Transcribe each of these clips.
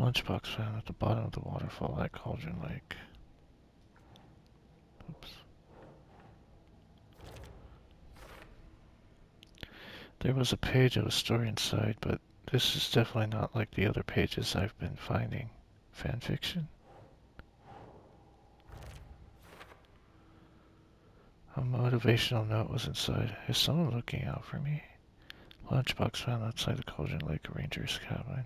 Lunchbox found at the bottom of the waterfall at Cauldron Lake. Oops. There was a page of a story inside, but this is definitely not like the other pages I've been finding. Fanfiction? A motivational note was inside. Is someone looking out for me? Lunchbox found outside the Cauldron Lake Ranger's cabin.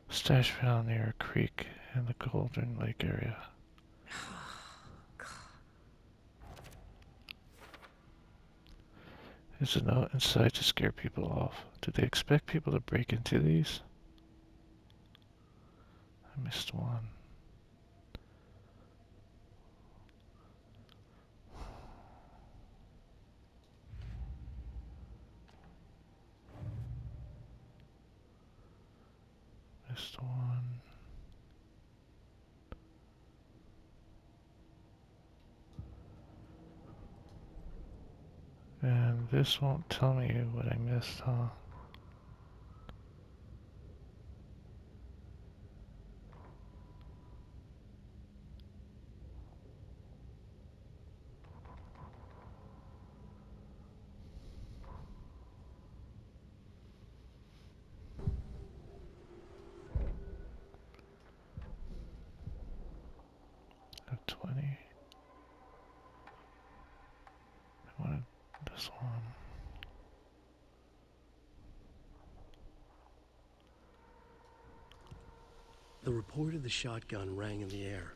Stash found near a creek in the Cauldron Lake area. There's a note inside to scare people off. Did they expect people to break into these? I missed one. Missed one. And this won't tell me what I missed, huh? I have 20. I wanted this one. The report of the shotgun rang in the air.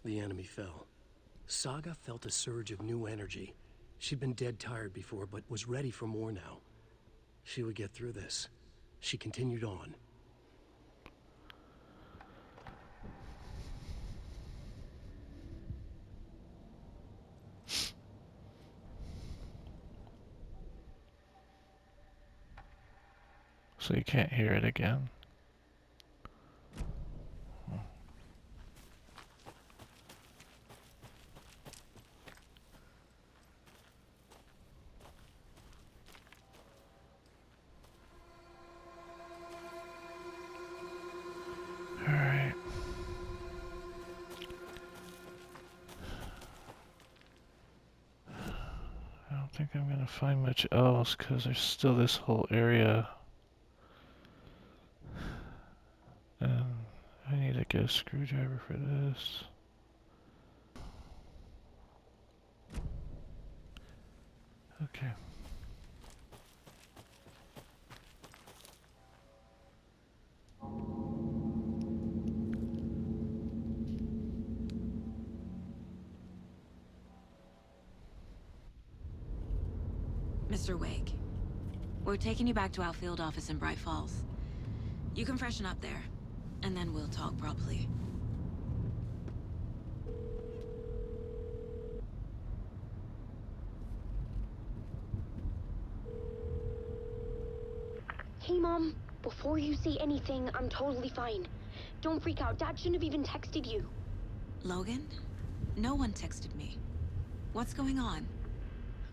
The enemy fell. Saga felt a surge of new energy. She'd been dead tired before, but was ready for more now. She would get through this. She continued on. So you can't hear it again. Alright. I don't think I'm gonna find much else because there's still this whole area. And I need to get a screwdriver for this. Okay. Mr. Wake, we're taking you back to our field office in Bright Falls. You can freshen up there, and then we'll talk properly. Hey, Mom. Before you say anything, I'm totally fine. Don't freak out. Dad shouldn't have even texted you. Logan? No one texted me. What's going on?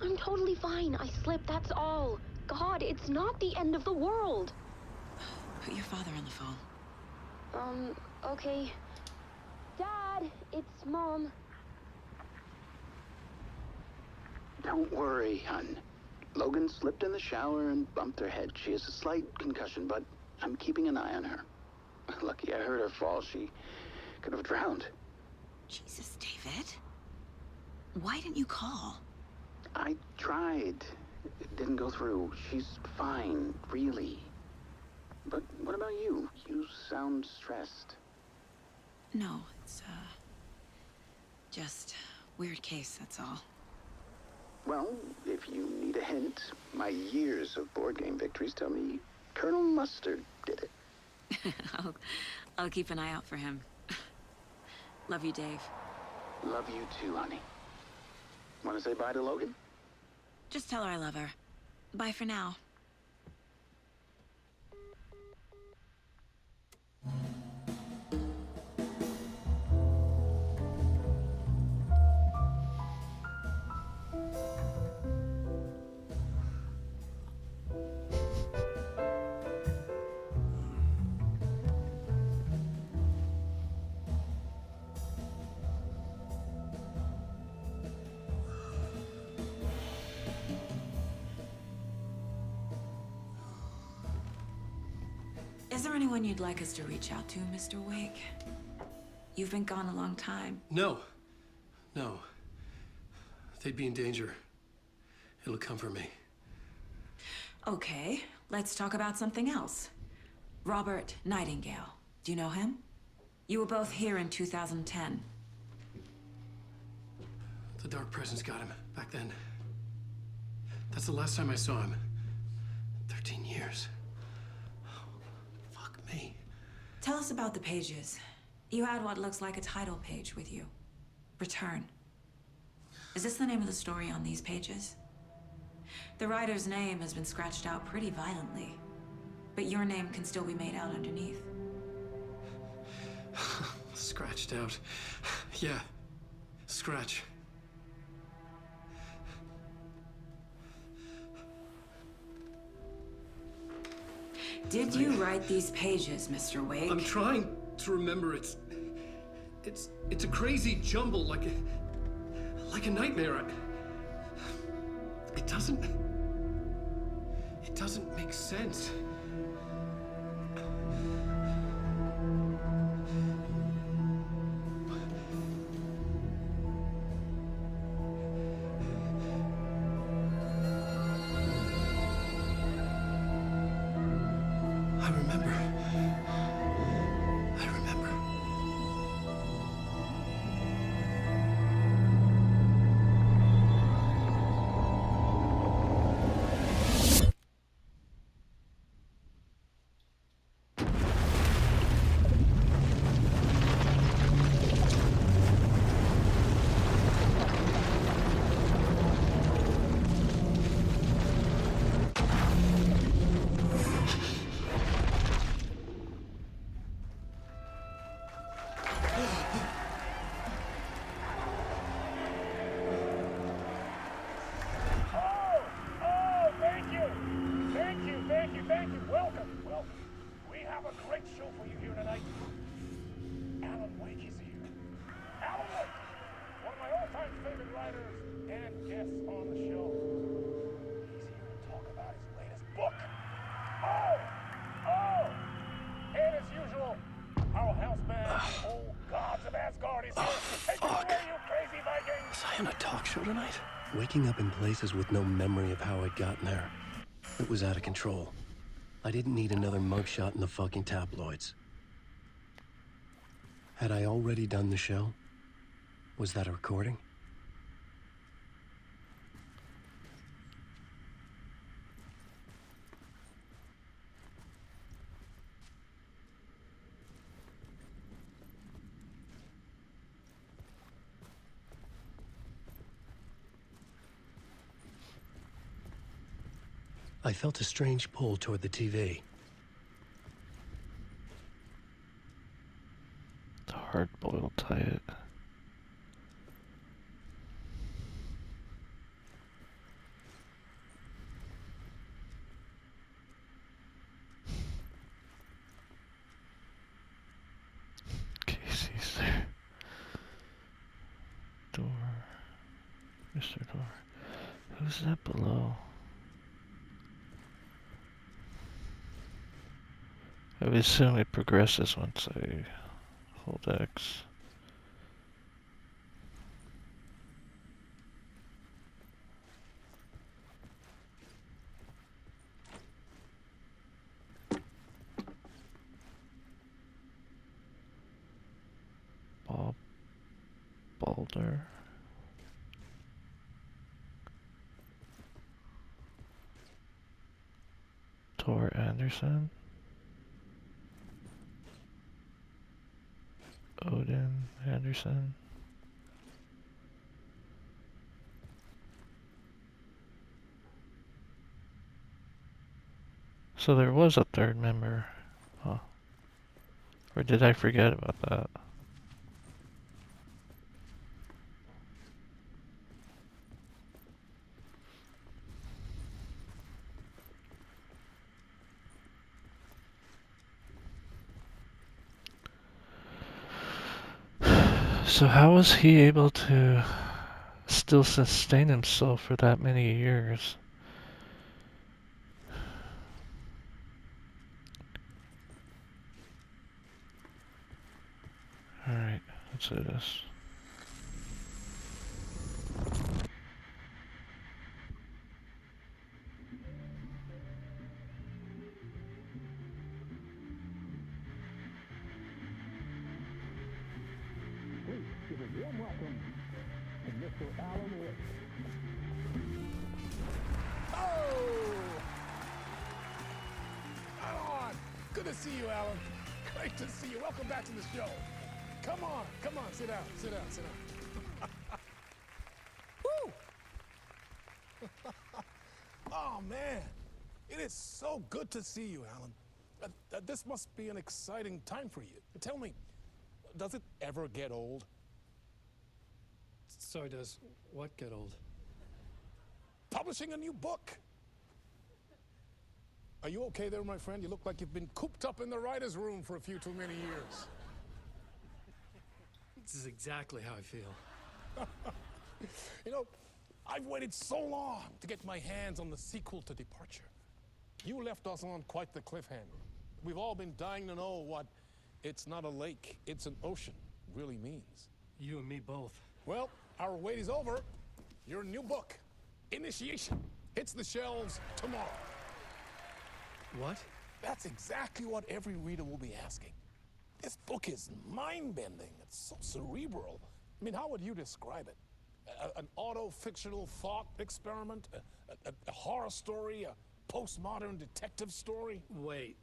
I'm totally fine. I slipped, that's all. God, it's not the end of the world. Put your father on the phone. Okay. Dad, it's Mom. Don't worry, hun. Logan slipped in the shower and bumped her head. She has a slight concussion, but I'm keeping an eye on her. Lucky I heard her fall. She could have drowned. Jesus, David. Why didn't you call? I tried. It didn't go through. She's fine, really. But what about you? You sound stressed. No, it's, just weird case, that's all. Well, if you need a hint, my years of board game victories tell me Colonel Mustard did it. I'll keep an eye out for him. Love you, Dave. Love you too, honey. Want to say bye to Logan? Just tell her I love her. Bye for now. Is there anyone you'd like us to reach out to, Mr. Wake? You've been gone a long time. No. No. They'd be in danger. It'll come for me. Okay, let's talk about something else. Robert Nightingale. Do you know him? You were both here in 2010. The Dark Presence got him back then. That's the last time I saw him. 13 years. Oh, fuck me. Tell us about the pages. You had what looks like a title page with you. Return. Is this the name of the story on these pages? The writer's name has been scratched out pretty violently, but your name can still be made out underneath. Scratched out. Yeah. Scratch. Did you write these pages, Mr. Wake? I'm trying to remember. It's a crazy jumble, like a nightmare. It doesn't make sense. I remember. Thank you. Welcome. We have a great show for you here tonight. Alan Wake is here. Alan Wake, one of my all-time favorite writers and guests on the show. He's here to talk about his latest book. And as usual, our houseman, old gods of Asgard, is here. Take it away, you crazy Vikings! Was I on a talk show tonight? Waking up in places with no memory of how I'd gotten there. It was out of control. I didn't need another mugshot in the fucking tabloids. Had I already done the show? Was that a recording? I felt a strange pull toward the TV. The hard-boiled diet. Casey's there. Door. Mr. Door. Who's that below? I would assume it progresses once I hold X. Balder. Tor Anderson. Odin Anderson. So there was a third member, huh? Or did I forget about that? So how was he able to still sustain himself for that many years? Alright, let's do this. Please give a warm welcome to Mr. Alan Wake. Oh! Alan! Good to see you, Alan. Great to see you. Welcome back to the show. Come on, sit down, sit down, sit down. Woo! Oh, man. It is so good to see you, Alan. This must be an exciting time for you. Tell me, does it ever get old? So does what get old? Publishing a new book. Are you okay there, my friend? You look like you've been cooped up in the writer's room for a few too many years. This is exactly how I feel. You know, I've waited so long to get my hands on the sequel to Departure. You left us on quite the cliffhanger. We've all been dying to know what "it's not a lake, it's an ocean" really means. You and me both. Well, our wait is over. Your new book, Initiation, hits the shelves tomorrow. What? That's exactly what every reader will be asking. This book is mind-bending. It's so cerebral. I mean, how would you describe it? An auto-fictional thought experiment? A horror story? A postmodern detective story? Wait.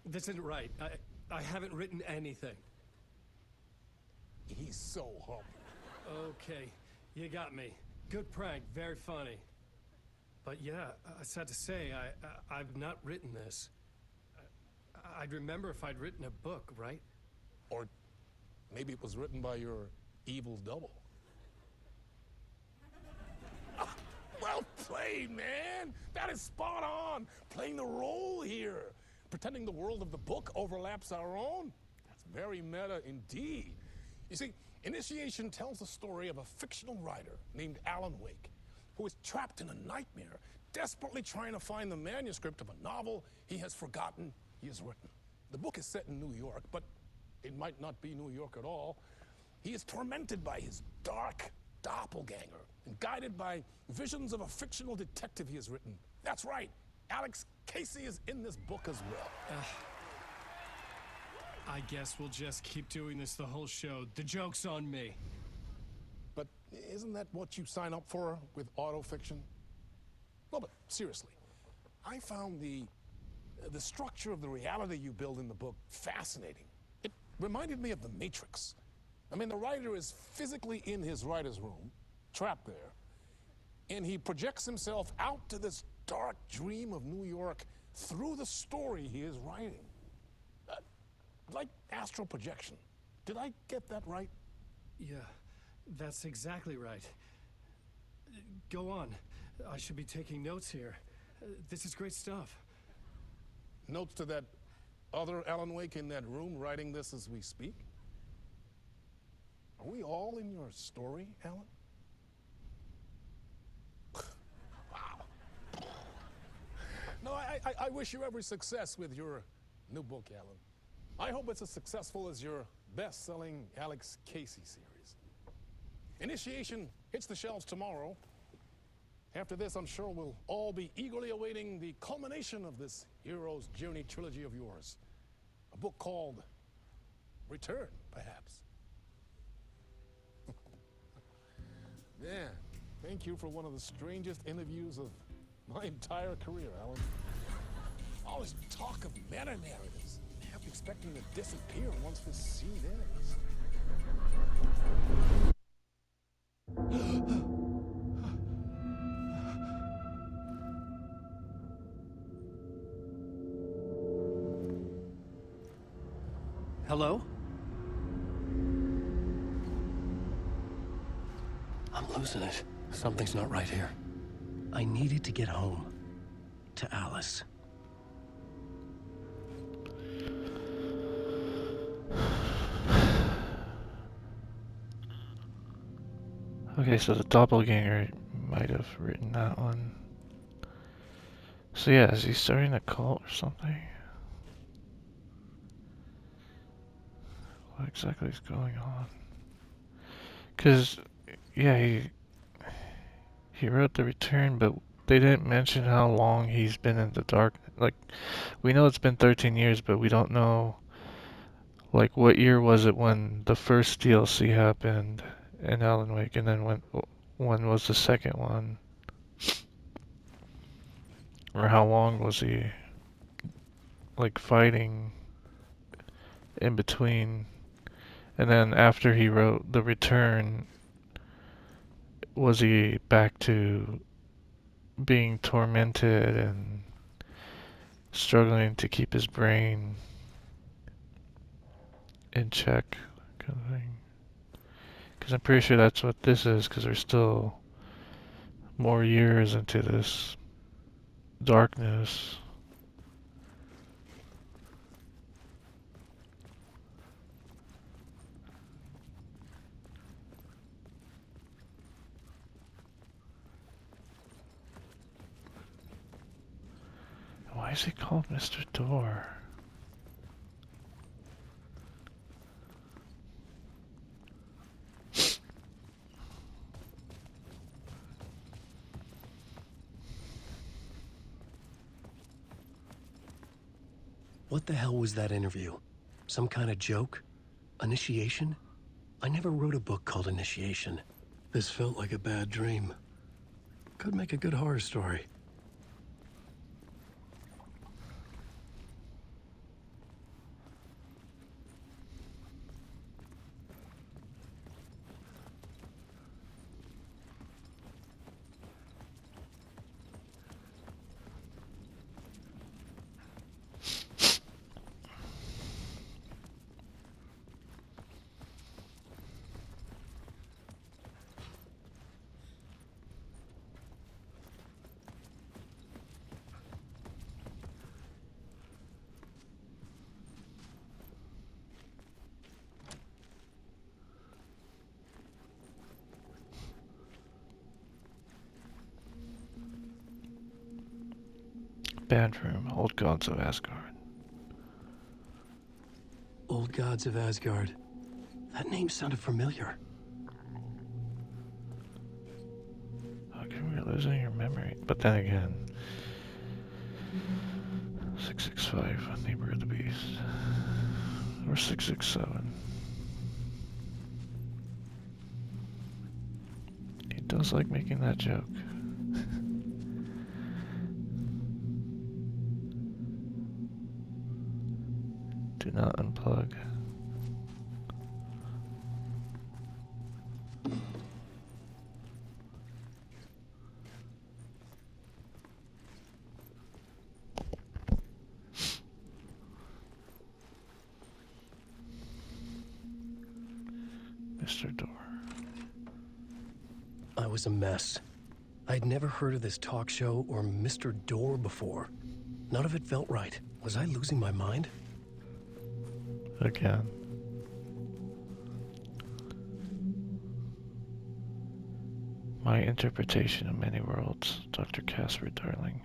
This isn't right. I haven't written anything. He's so humble. Okay, you got me. Good prank, very funny. But yeah, sad to say, I've not written this. I'd remember if I'd written a book, right? Or maybe it was written by your evil double. Ah, well played, man! That is spot on! Playing the role here. Pretending the world of the book overlaps our own. That's very meta indeed. You see, Initiation tells the story of a fictional writer named Alan Wake, who is trapped in a nightmare, desperately trying to find the manuscript of a novel he has forgotten he has written. The book is set in New York, but it might not be New York at all. He is tormented by his dark doppelganger and guided by visions of a fictional detective he has written. That's right, Alex Casey is in this book as well. I guess we'll just keep doing this the whole show. The joke's on me. But isn't that what you sign up for with autofiction? No, but seriously, I found the structure of the reality you build in the book fascinating. It reminded me of The Matrix. I mean, the writer is physically in his writer's room, trapped there, and he projects himself out to this dark dream of New York through the story he is writing. Like astral projection. Did I get that right? Yeah, that's exactly right. Go on. I should be taking notes here. This is great stuff. Notes to that other Alan Wake in that room writing this as we speak? Are we all in your story, Alan? Wow. No, I wish you every success with your new book, Alan. I hope it's as successful as your best-selling Alex Casey series. Initiation hits the shelves tomorrow. After this, I'm sure we'll all be eagerly awaiting the culmination of this hero's journey trilogy of yours. A book called Return, perhaps. Man, thank you for one of the strangest interviews of my entire career, Alan. All this talk of meta-narratives. I'm expecting to disappear once this scene ends. Hello? I'm losing it. Something's not right here. I needed to get home. To Alice. Okay, so the doppelganger might have written that one. So yeah, is he starting a cult or something? What? what exactly is going on. Cause yeah, he wrote The Return, but they didn't mention how long he's been in the dark. Like, we know it's been 13 years, but we don't know, like, what year was it when the first DLC happened in Alan Wake, and then when was the second one? Or how long was he, like, fighting in between? And then after he wrote The Return, was he back to being tormented and struggling to keep his brain in check, kind of thing? Because I'm pretty sure that's what this is, because there's still more years into this darkness. Why is he called Mr. Door? What the hell was that interview? Some kind of joke? Initiation? I never wrote a book called Initiation. This felt like a bad dream. Could make a good horror story. Band Room, Old Gods of Asgard. Old Gods of Asgard. That name sounded familiar. Okay, we're losing your memory. But then again, 665, Neighbor of the Beast. Or 667. He does like making that joke. Do not unplug. Mr. Door. I was a mess. I'd never heard of this talk show or Mr. Door before. None of it felt right. Was I losing my mind? Again. My interpretation of many worlds, Dr. Casper Darling.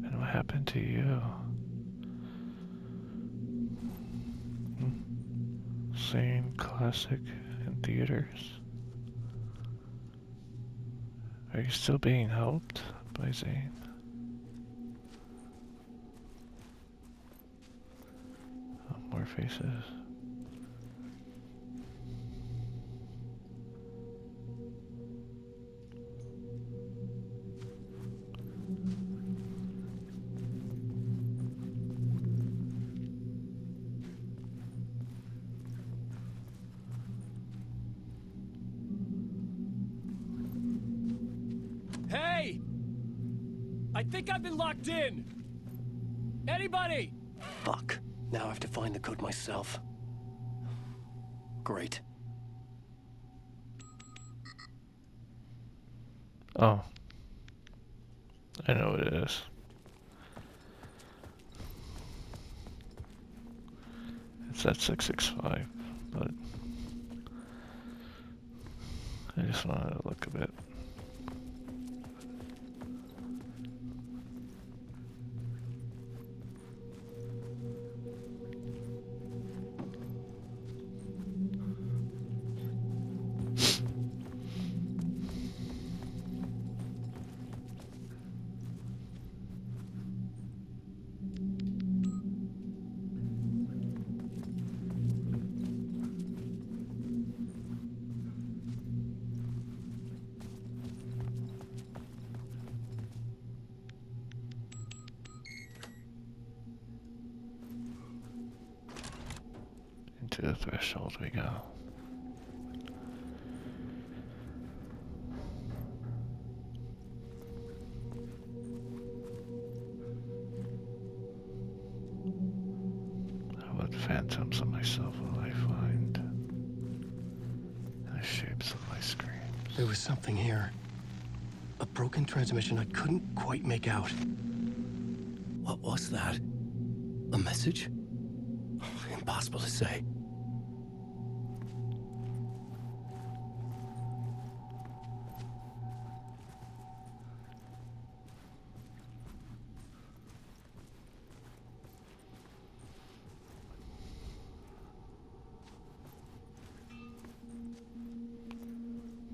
And what happened to you? Same classic in theaters. Are you still being helped by Zane? Oh, more faces. Hey! I think I've been locked in! Anybody? Fuck. Now I have to find the code myself. Great. Oh. I know what it is. It's that 665, but I just wanted to look a bit. Into the threshold we go. What phantoms of myself will I find? In the shapes of my screams. There was something here. A broken transmission I couldn't quite make out. What was that? A message? Impossible to say.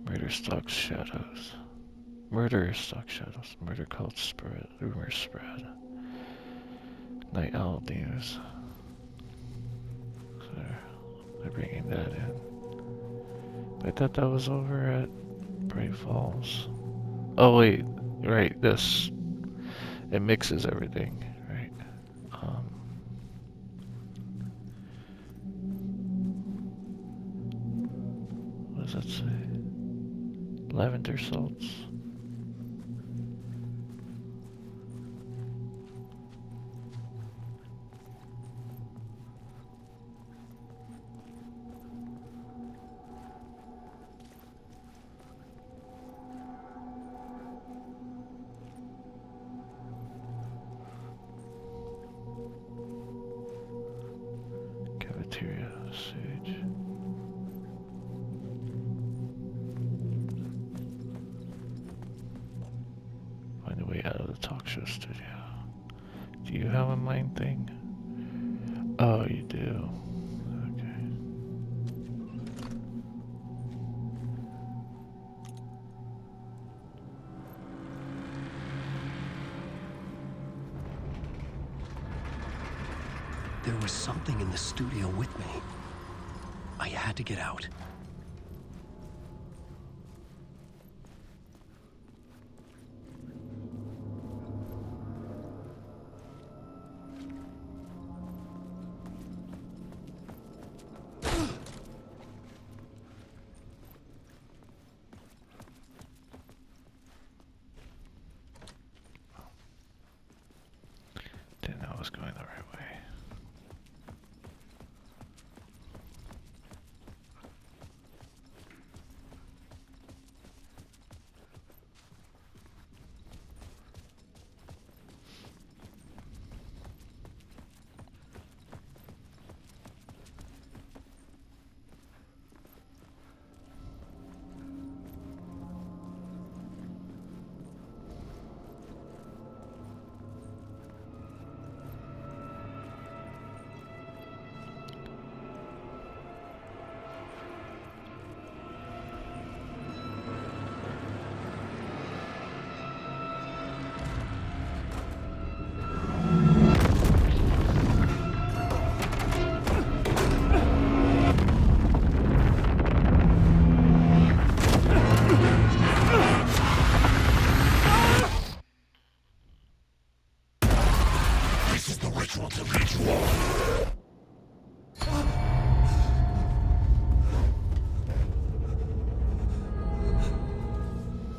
Murder stalks shadows. Murder stalks shadows. Murder cults spread. Rumors spread. Night Owl News. So they're bringing that in. I thought that was over at Bright Falls. Oh wait, right. This it mixes everything, right? What does that say? Lavender salts. Cafeteria sage. Find a way out of the talk show studio. Do you have a mind thing? Oh, you do. Okay. There was something in the studio with me. I had to get out. Didn't know I was going the right way.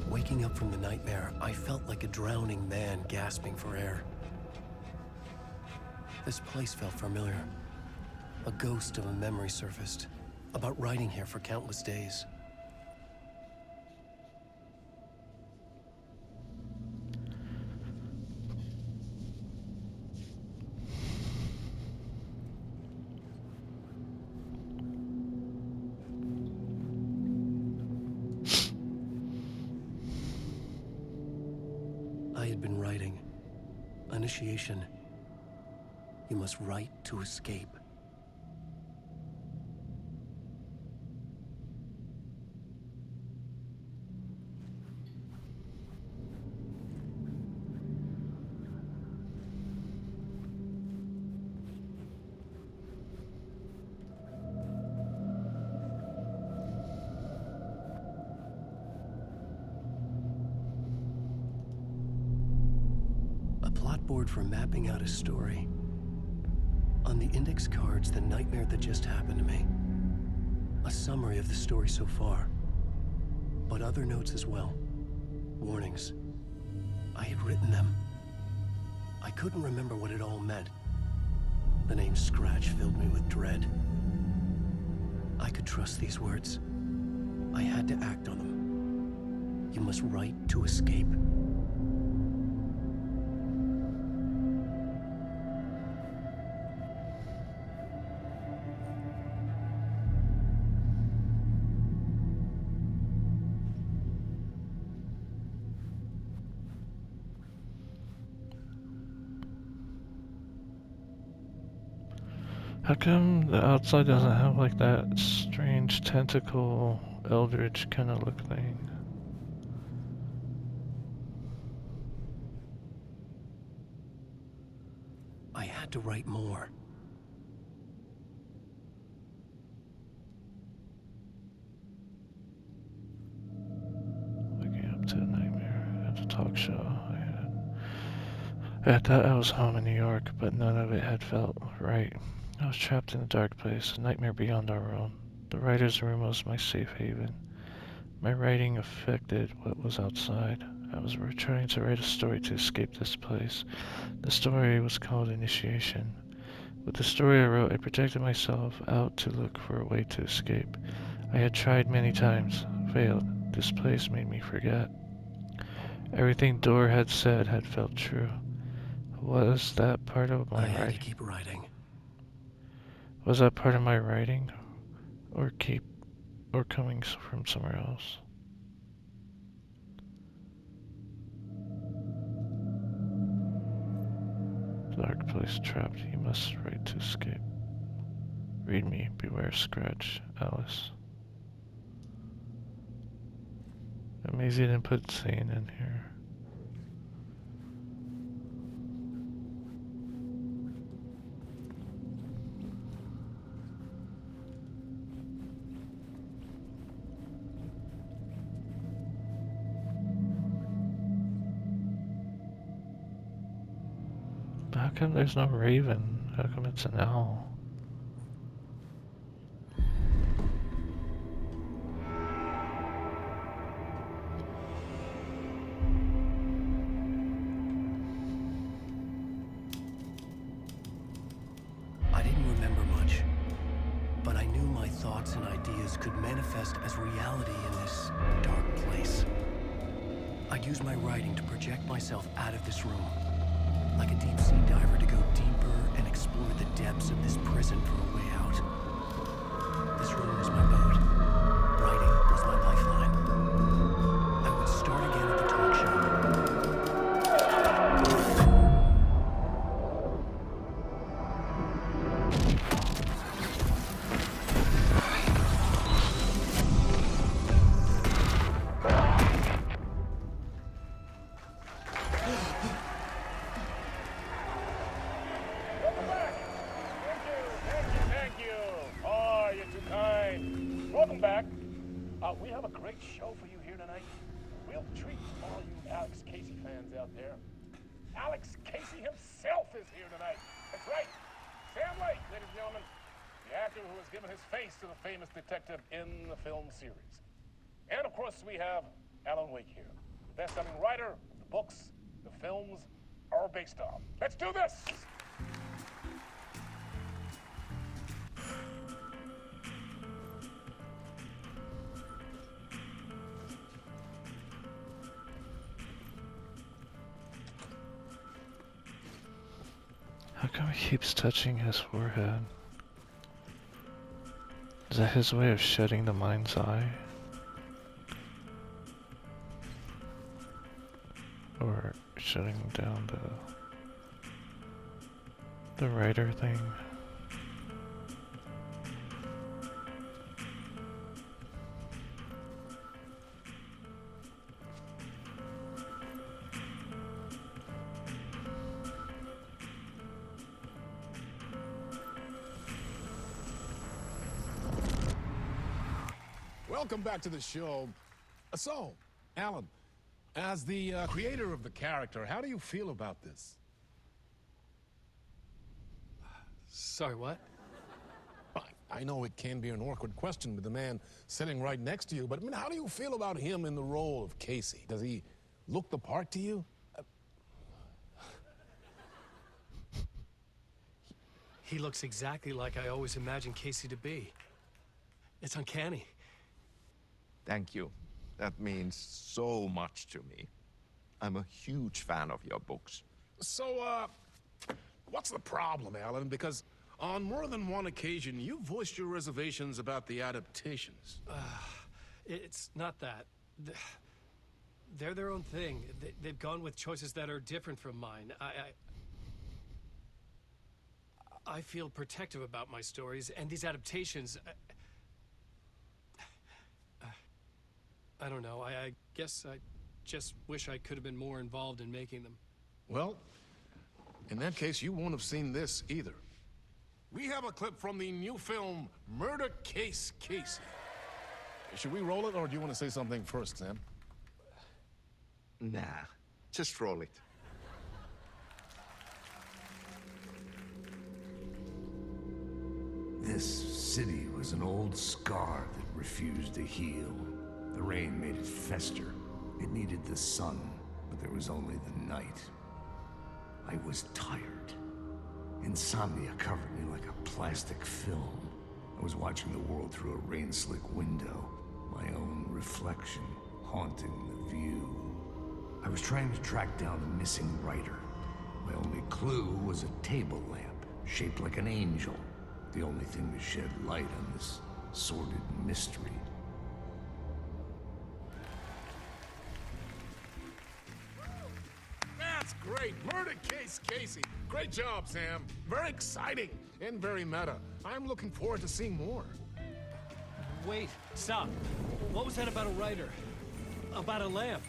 Waking up from the nightmare, I felt like a drowning man gasping for air. This place felt familiar. A ghost of a memory surfaced, about riding here for countless days. I had been writing. Initiation. You must write to escape. A plot board for mapping out a story. On the index card's the nightmare that just happened to me. A summary of the story so far. But other notes as well. Warnings. I had written them. I couldn't remember what it all meant. The name Scratch filled me with dread. I could trust these words. I had to act on them. You must write to escape. How come the outside doesn't have like that strange tentacle, eldritch kind of look thing? I had to write more. Waking up to a nightmare at the talk show I thought I was home in New York, but none of it had felt right. I was trapped in a dark place, a nightmare beyond our world. The writer's room was my safe haven. My writing affected what was outside. I was trying to write a story to escape this place. The story was called Initiation. With the story I wrote, I projected myself out to look for a way to escape. I had tried many times, failed. This place made me forget. Everything Dor had said had felt true. Was that part of I my had to writing? keep writing. Was that part of my writing? Or coming from somewhere else? Dark place trapped, you must write to escape. Read me, beware Scratch, Alice. Amazing didn't put sane in here. But how come there's no raven? How come it's an owl? I didn't remember much, but I knew my thoughts and ideas could manifest as reality in this dark place. I'd use my writing to project myself out of this room, like a deep-sea diver to go deeper and explore the depths of this prison for a way out. This room was my boat. Writing was my lifeline. I would start again at the talk show. Welcome back. Thank you. Oh, you're too kind. Welcome back. We have a great show for you here tonight. A real treat for all you Alex Casey fans out there. Alex Casey himself is here tonight. That's right. Sam Lake, ladies and gentlemen. The actor who has given his face to the famous detective in the film series. And of course, we have Alan Wake here. The best-selling writer the books, the films are based on. Let's do this! How come he keeps touching his forehead? Is that his way of shutting the mind's eye? Or shutting down the writer thing? Welcome back to the show. So, Alan, as the creator of the character, how do you feel about this? Sorry, what? I know it can be an awkward question with the man sitting right next to you, but I mean, how do you feel about him in the role of Casey? Does he look the part to you? He looks exactly like I always imagined Casey to be. It's uncanny. Thank you. That means so much to me. I'm a huge fan of your books. So, what's the problem, Alan? Because on more than one occasion, you voiced your reservations about the adaptations. It's not that. They're their own thing. They've gone with choices that are different from mine. I feel protective about my stories, and these adaptations... I don't know. I guess I just wish I could have been more involved in making them. Well, in that case, you won't have seen this either. We have a clip from the new film, Murder Case Casey. Should we roll it, or do you want to say something first, Sam? Nah, just roll it. This city was an old scar that refused to heal. The rain made it fester. It needed the sun, but there was only the night. I was tired. Insomnia covered me like a plastic film. I was watching the world through a rain-slick window, my own reflection haunting the view. I was trying to track down a missing writer. My only clue was a table lamp, shaped like an angel. The only thing to shed light on this sordid mystery. That's great! Murder Case Casey! Great job, Sam. Very exciting and very meta. I'm looking forward to seeing more. Wait, stop. What was that about a writer? About a lamp?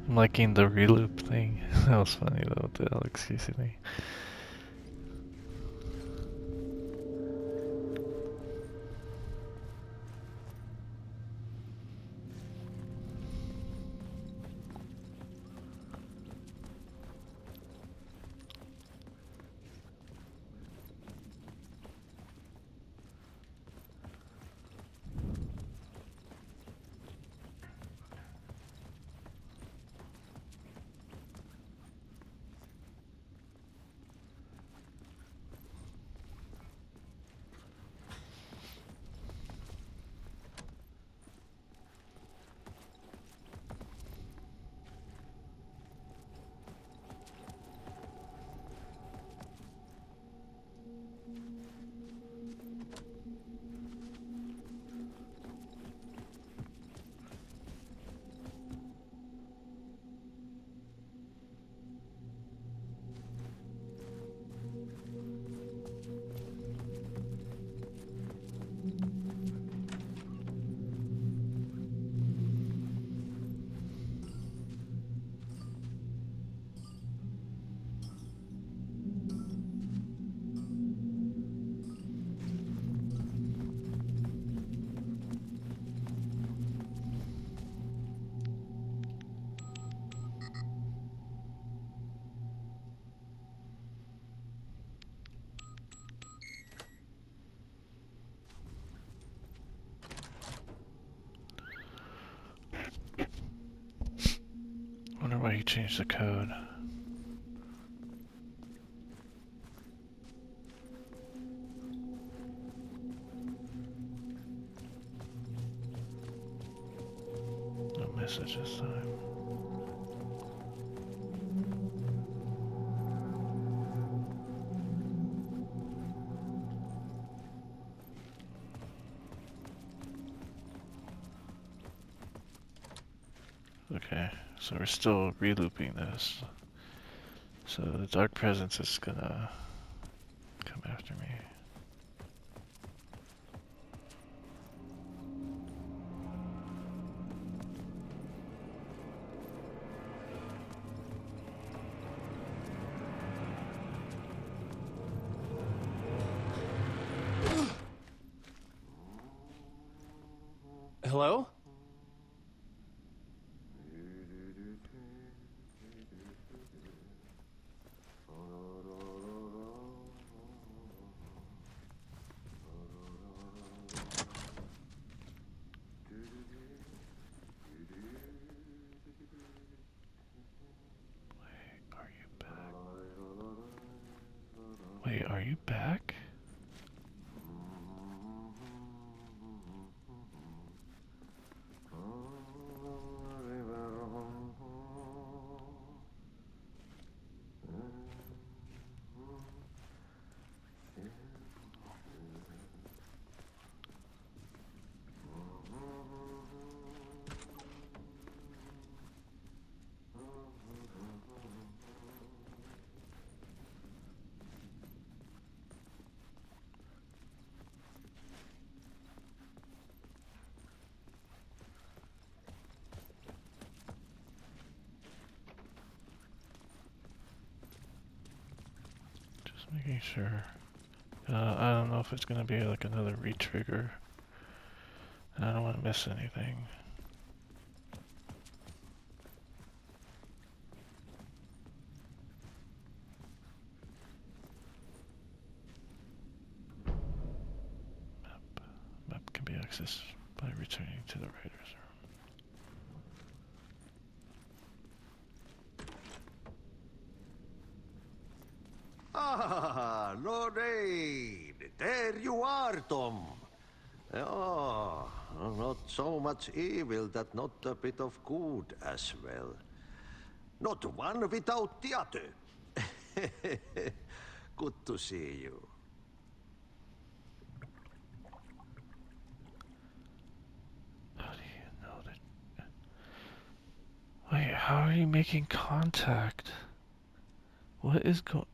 I'm liking the reloop thing. That was funny though, with the Alex Casey thing. Wonder why he changed the code. No message this time. Okay, so we're still relooping this. So the dark presence is gonna come after me. Hello? Are you back? Wait, are you back? Just making sure. I don't know if it's gonna be like another re-trigger. I don't want to miss anything. Map can be accessed by returning to the writer's room. Ah, Lorraine! There you are, Tom. Oh, not so much evil that not a bit of good as well. Not one without the other. Good to see you. How do you know that? Wait, how are you making contact? What is going?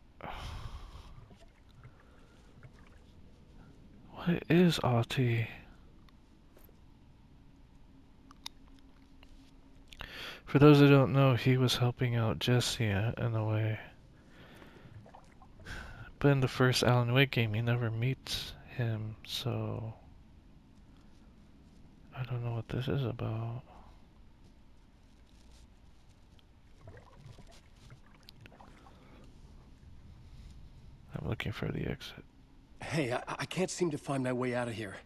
What is Ahti? For those who don't know, he was helping out Jesse in a way. But in the first Alan Wake game, he never meets him, so I don't know what this is about. I'm looking for the exit. Hey, I can't seem to find my way out of here.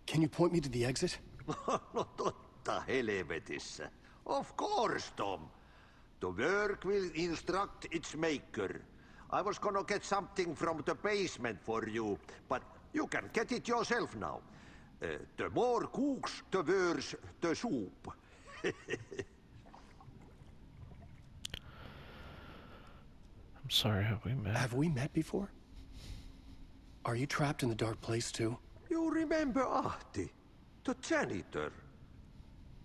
Can you point me to the exit? No totta helvetissä. Of course, Tom. The work will instruct its maker. I was gonna get something from the basement for you, but you can get it yourself now. The more cooks, the worse the soup. I'm sorry, have we met? Have we met before? Are you trapped in the dark place too? You remember Ahti, the janitor.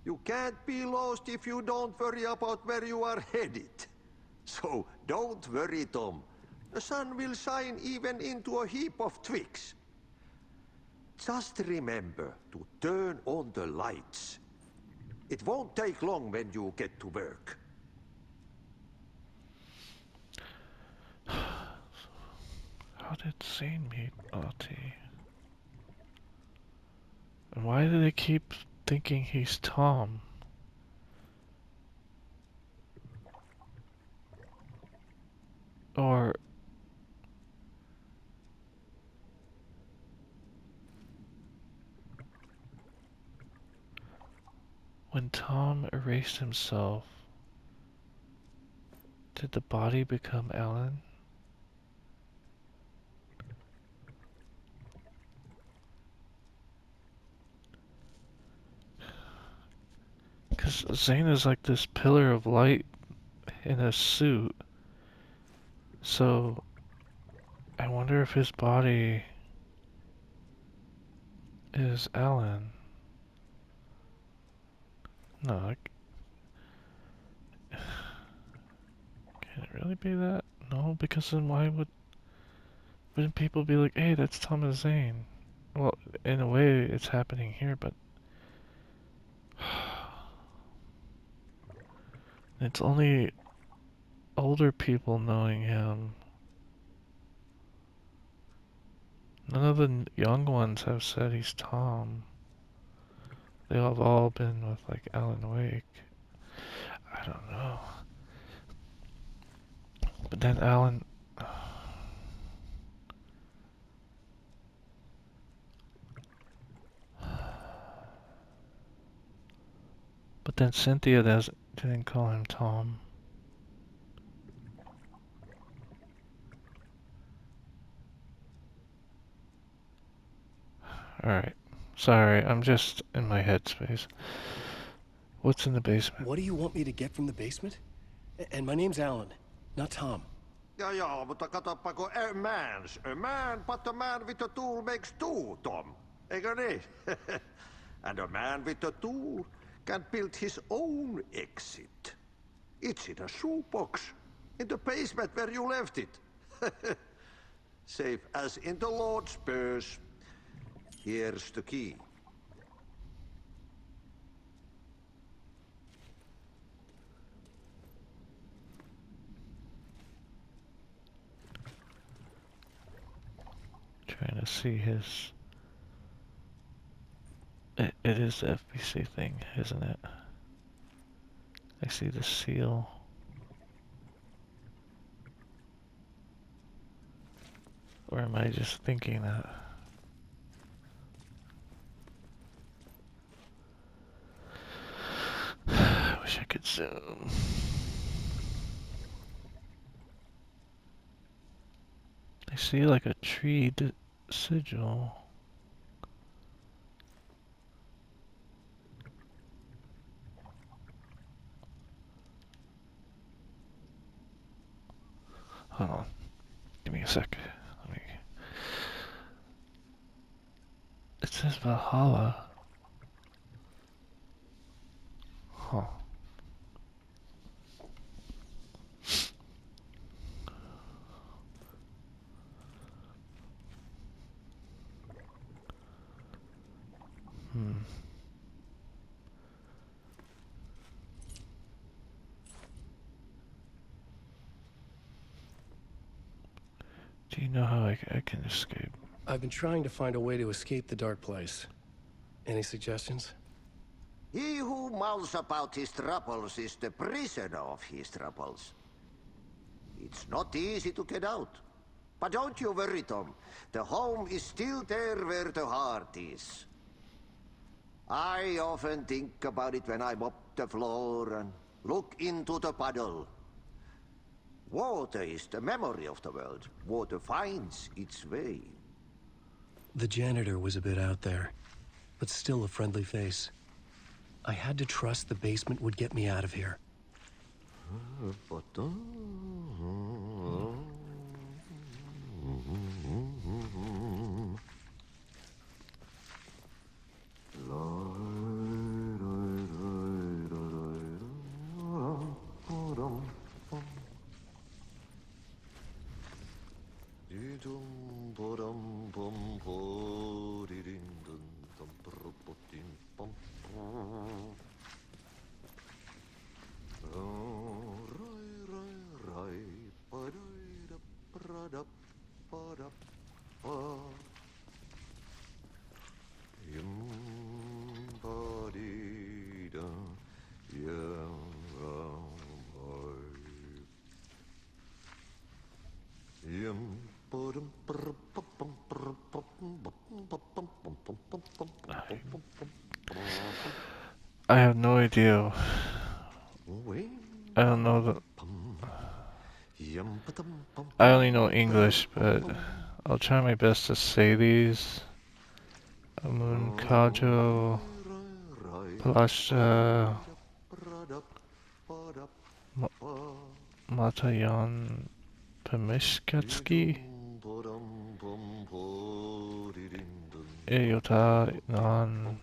You can't be lost if you don't worry about where you are headed. So don't worry, Tom. The sun will shine even into a heap of twigs. Just remember to turn on the lights. It won't take long when you get to work. How did Zane meet Ahti? And why do they keep thinking he's Tom? Or when Tom erased himself, did the body become Alan? Because Zane is like this pillar of light in a suit. So I wonder if his body is Alan. No, can it really be that? No, because then why wouldn't people be like, hey, that's Thomas Zane? Well, in a way, it's happening here, but it's only older people knowing him. None of the young ones have said he's Tom. They'll have all been with like Alan Wake. I don't know. But then Alan. But then Cynthia didn't call him Tom. Alright. Sorry, I'm just in my headspace. What's in the basement? What do you want me to get from the basement? And my name's Alan, not Tom. Ja, mutta katoppa kun a man, but a man with a tool makes two, Tom. Eikö niin? And a man with a tool can build his own exit. It's in a shoebox, in the basement where you left it. Safe as in the Lord's purse. Here's the key. Trying to see his... It is the FBC thing, isn't it? I see the seal. Or am I just thinking that? I wish I could zoom. I see like a tree sigil. Hold on. Give me a sec. It says Valhalla. Huh. Do you know how I can escape? I've been trying to find a way to escape the dark place. Any suggestions? He who mouths about his troubles is the prisoner of his troubles. It's not easy to get out. But don't you worry, Tom. The home is still there where the heart is. I often think about it when I mop the floor and look into the puddle. Water is the memory of the world. Water finds its way. The janitor was a bit out there, but still a friendly face. I had to trust the basement would get me out of here. I have no idea. I don't know the... I only know English, but I'll try my best to say these. Amun Kajo, Plasha, Matayan Pemishkatsky, Eyota Nan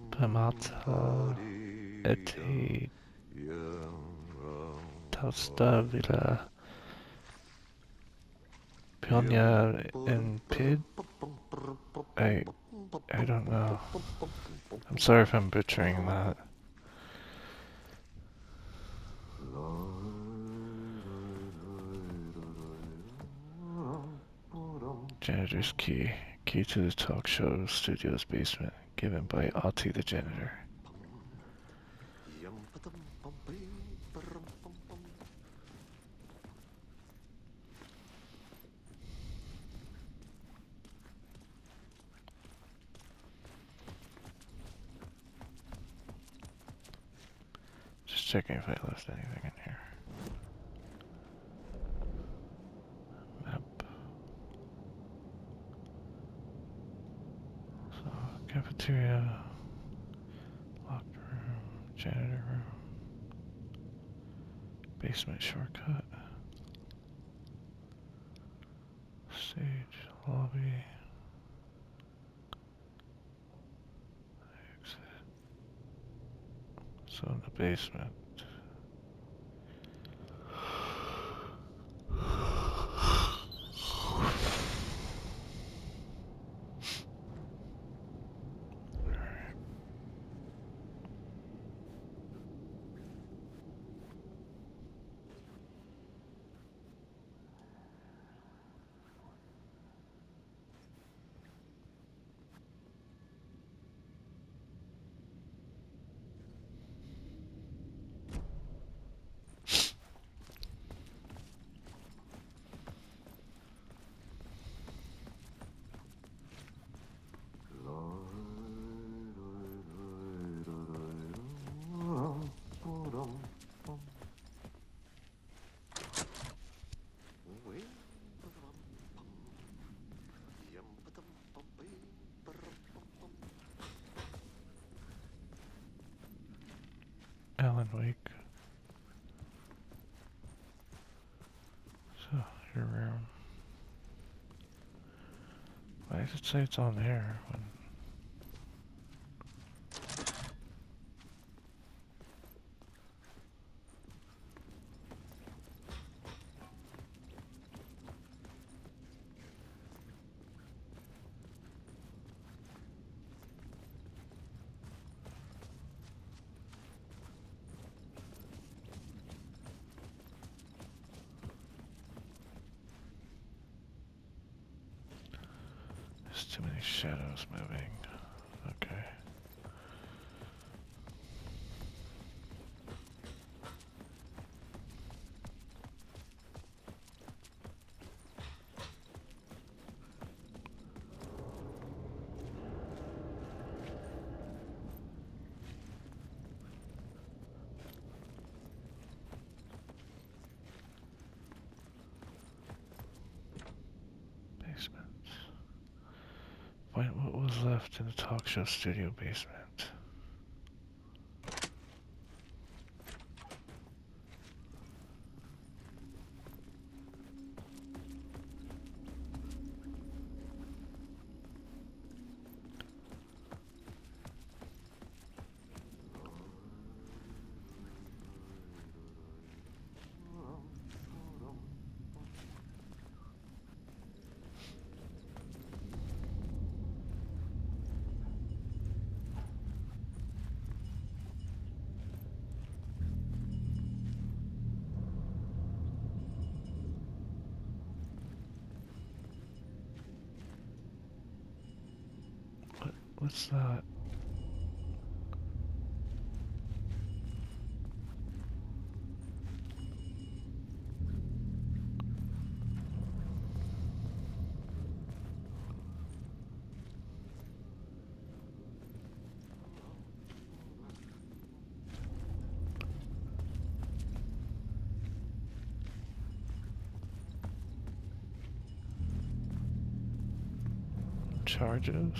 Pamata Eti Taustavila Pyonya and Pid. I don't know. I'm sorry if I'm butchering that. Janitor's key. Key to the talk show studio's basement, given by Ati the janitor. Just checking if I left anything in here. Map. So, cafeteria, locker room, janitor room, basement shortcut, stage, lobby, exit. So in the basement. Alan Wake. So, your room. Why does it say it's on there when... There's too many shadows moving. Okay. Basement. Find what was left in the talk show studio basement. What's that? Charges?